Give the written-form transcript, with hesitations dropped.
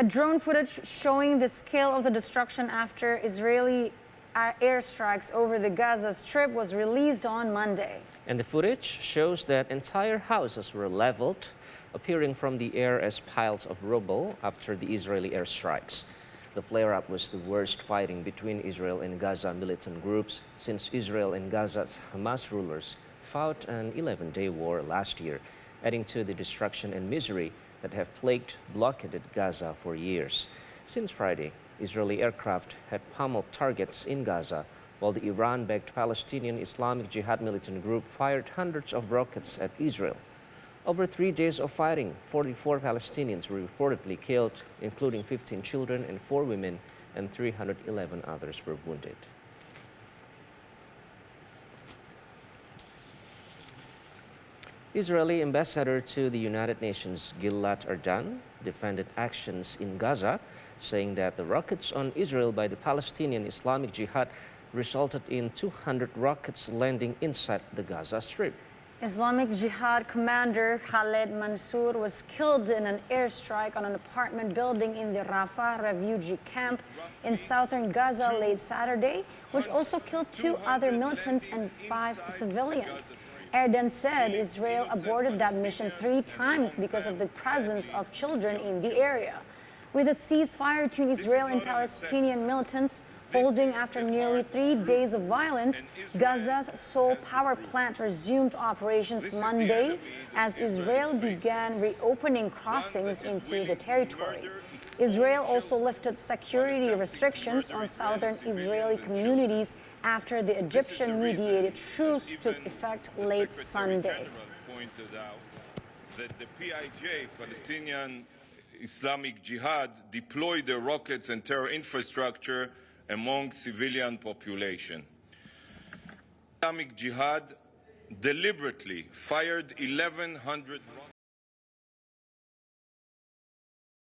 A drone footage showing the scale of the destruction after Israeli airstrikes over the Gaza Strip was released on Monday. And the footage shows that entire houses were leveled, appearing from the air as piles of rubble after the Israeli airstrikes. The flare-up was the worst fighting between Israel and Gaza militant groups since Israel and Gaza's Hamas rulers fought an 11-day war last year, adding to the destruction and misery that have plagued blockaded Gaza for years. Since Friday, Israeli aircraft had pummeled targets in Gaza, while the Iran-backed Palestinian Islamic Jihad militant group fired hundreds of rockets at Israel. Over 3 days of fighting, 44 Palestinians were reportedly killed, including 15 children and 4 women, and 311 others were wounded. Israeli ambassador to the United Nations Gilad Erdan defended actions in Gaza, saying that the rockets on Israel by the Palestinian Islamic Jihad resulted in 200 rockets landing inside the Gaza Strip. Islamic Jihad commander Khaled Mansour was killed in an airstrike on an apartment building in the Rafah refugee camp in southern Gaza late Saturday, which also killed 2 other militants and 5 civilians. Erdan said Israel aborted that mission 3 times because of the presence of children in the area. With a ceasefire between Israel and Palestinian militants holding after nearly 3 days of violence, Gaza's sole power plant resumed operations Monday as Israel began reopening crossings into the territory. Israel also lifted security restrictions on southern Israeli communities after the Egyptian-mediated truce took effect late Sunday. Pointed out that the PIJ, Palestinian Islamic Jihad, deployed their rockets and terror infrastructure among civilian population. Islamic Jihad deliberately fired 1,100 rockets.